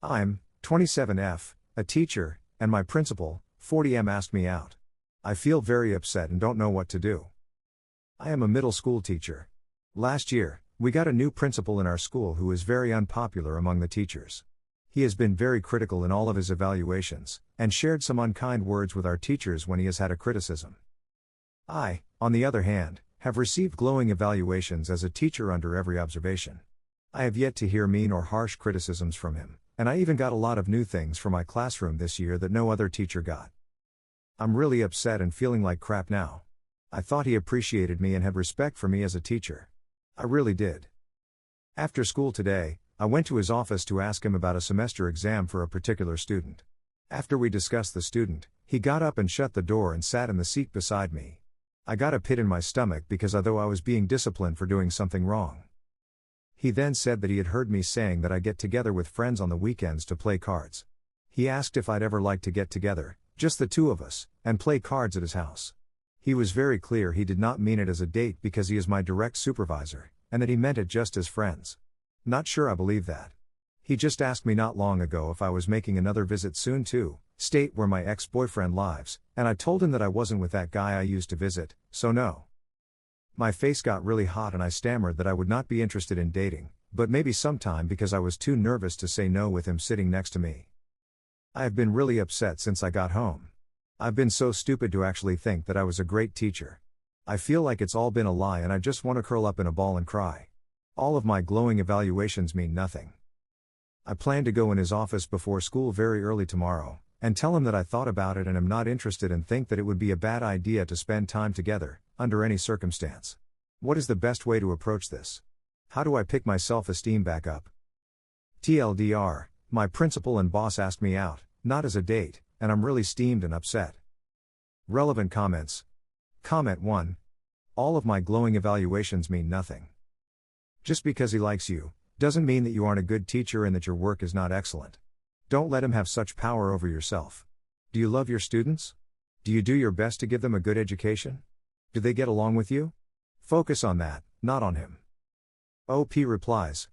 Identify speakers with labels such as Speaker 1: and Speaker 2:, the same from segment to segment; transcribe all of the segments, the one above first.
Speaker 1: I'm 27F, a teacher, and my principal, 40M, asked me out. I feel very upset and don't know what to do. I am a middle school teacher. Last year, we got a new principal in our school who is very unpopular among the teachers. He has been very critical in all of his evaluations, and shared some unkind words with our teachers when he has had a criticism. I, on the other hand, have received glowing evaluations as a teacher under every observation. I have yet to hear mean or harsh criticisms from him, and I even got a lot of new things for my classroom this year that no other teacher got. I'm really upset and feeling like crap now. I thought he appreciated me and had respect for me as a teacher. I really did. After school today, I went to his office to ask him about a semester exam for a particular student. After we discussed the student, he got up and shut the door and sat in the seat beside me. I got a pit in my stomach because although I was being disciplined for doing something wrong. He then said that he had heard me saying that I get together with friends on the weekends to play cards. He asked if I'd ever like to get together, just the two of us, and play cards at his house. He was very clear he did not mean it as a date because he is my direct supervisor, and that he meant it just as friends. Not sure I believe that. He just asked me not long ago if I was making another visit soon to state where my ex-boyfriend lives, and I told him that I wasn't with that guy I used to visit, so no. My face got really hot and I stammered that I would not be interested in dating, but maybe sometime because I was too nervous to say no with him sitting next to me. I have been really upset since I got home. I've been so stupid to actually think that I was a great teacher. I feel like it's all been a lie and I just want to curl up in a ball and cry. All of my glowing evaluations mean nothing. I plan to go in his office before school very early tomorrow, and tell him that I thought about it and am not interested and think that it would be a bad idea to spend time together, under any circumstance. What is the best way to approach this? How do I pick my self-esteem back up? TLDR, my principal and boss asked me out, not as a date, and I'm really steamed and upset. Relevant comments. Comment 1. All of my glowing evaluations mean nothing. Just because he likes you, doesn't mean that you aren't a good teacher and that your work is not excellent. Don't let him have such power over yourself. Do you love your students? Do you do your best to give them a good education? Do they get along with you? Focus on that, not on him. OP replies.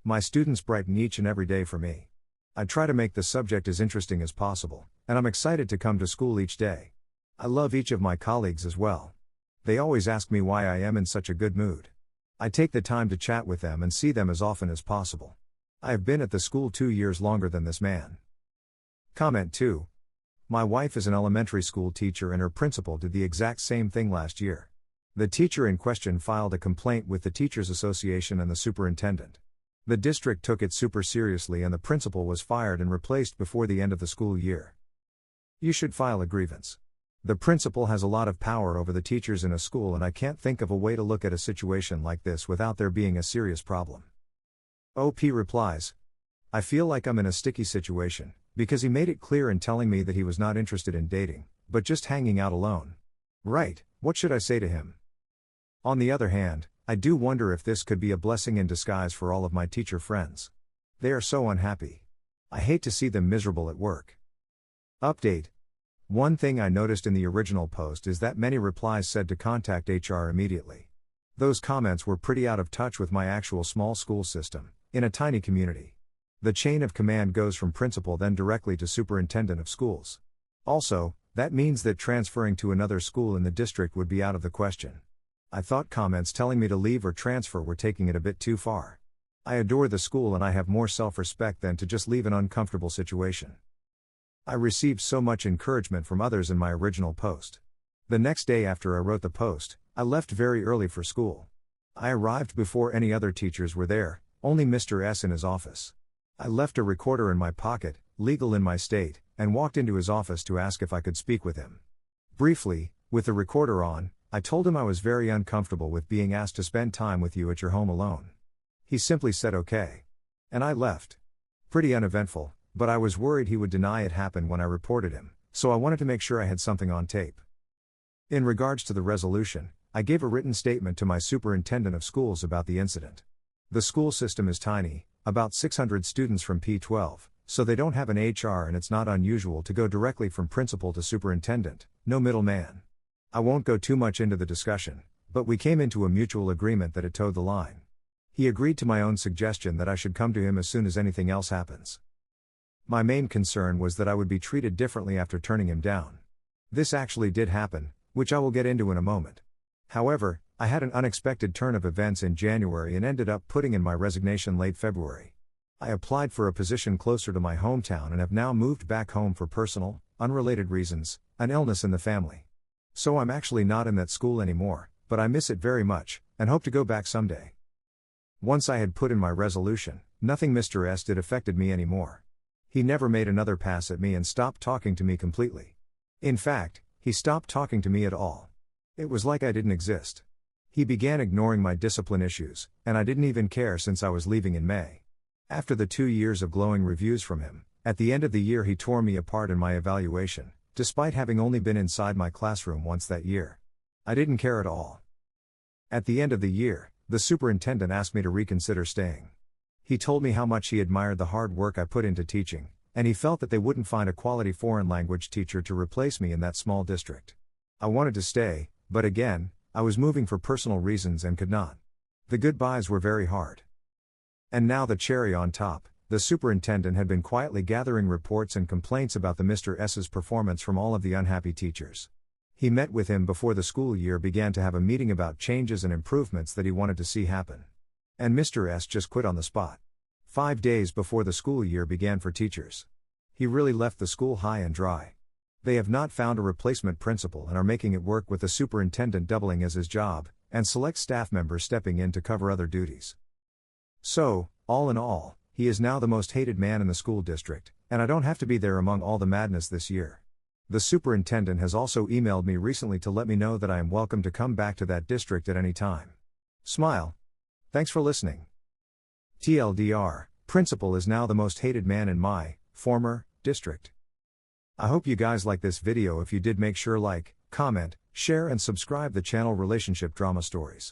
Speaker 1: My students brighten each and every day for me. I try to make the subject as interesting as possible, and I'm excited to come to school each day. I love each of my colleagues as well. They always ask me why I am in such a good mood. I take the time to chat with them and see them as often as possible. I have been at the school 2 years longer than this man. Comment 2. My wife is an elementary school teacher and her principal did the exact same thing last year. The teacher in question filed a complaint with the Teachers Association and the superintendent. The district took it super seriously and the principal was fired and replaced before the end of the school year. You should file a grievance. The principal has a lot of power over the teachers in a school and I can't think of a way to look at a situation like this without there being a serious problem. OP replies. I feel like I'm in a sticky situation, because he made it clear in telling me that he was not interested in dating, but just hanging out alone. Right, what should I say to him? On the other hand, I do wonder if this could be a blessing in disguise for all of my teacher friends. They are so unhappy. I hate to see them miserable at work. Update. One thing I noticed in the original post is that many replies said to contact HR immediately. Those comments were pretty out of touch with my actual small school system, in a tiny community. The chain of command goes from principal then directly to superintendent of schools. Also, that means that transferring to another school in the district would be out of the question. I thought comments telling me to leave or transfer were taking it a bit too far. I adore the school and I have more self-respect than to just leave an uncomfortable situation. I received so much encouragement from others in my original post. The next day after I wrote the post, I left very early for school. I arrived before any other teachers were there, only Mr. S in his office. I left a recorder in my pocket, legal in my state, and walked into his office to ask if I could speak with him. Briefly, with the recorder on, I told him I was very uncomfortable with being asked to spend time with you at your home alone. He simply said okay. And I left. Pretty uneventful, but I was worried he would deny it happened when I reported him, so I wanted to make sure I had something on tape. In regards to the resolution, I gave a written statement to my superintendent of schools about the incident. The school system is tiny, about 600 students from P12, so they don't have an HR and it's not unusual to go directly from principal to superintendent, no middleman. I won't go too much into the discussion, but we came into a mutual agreement that it towed the line. He agreed to my own suggestion that I should come to him as soon as anything else happens. My main concern was that I would be treated differently after turning him down. This actually did happen, which I will get into in a moment. However, I had an unexpected turn of events in January and ended up putting in my resignation late February. I applied for a position closer to my hometown and have now moved back home for personal, unrelated reasons, an illness in the family. So I'm actually not in that school anymore, but I miss it very much, and hope to go back someday. Once I had put in my resolution, nothing Mr. S did affected me anymore. He never made another pass at me and stopped talking to me completely. In fact, he stopped talking to me at all. It was like I didn't exist. He began ignoring my discipline issues, and I didn't even care since I was leaving in May. After the 2 years of glowing reviews from him, at the end of the year he tore me apart in my evaluation, despite having only been inside my classroom once that year. I didn't care at all. At the end of the year, the superintendent asked me to reconsider staying. He told me how much he admired the hard work I put into teaching, and he felt that they wouldn't find a quality foreign language teacher to replace me in that small district. I wanted to stay, but again, I was moving for personal reasons and could not. The goodbyes were very hard. And now the cherry on top, the superintendent had been quietly gathering reports and complaints about the Mr. S's performance from all of the unhappy teachers. He met with him before the school year began to have a meeting about changes and improvements that he wanted to see happen. And Mr. S just quit on the spot. 5 days before the school year began for teachers. He really left the school high and dry. They have not found a replacement principal and are making it work with the superintendent doubling as his job, and select staff members stepping in to cover other duties. So, all in all, he is now the most hated man in the school district, and I don't have to be there among all the madness this year. The superintendent has also emailed me recently to let me know that I am welcome to come back to that district at any time. Smile. Thanks for listening. TLDR, principal is now the most hated man in my former district. I hope you guys like this video. If you did, make sure like, comment, share and subscribe the channel Relationship Drama Stories.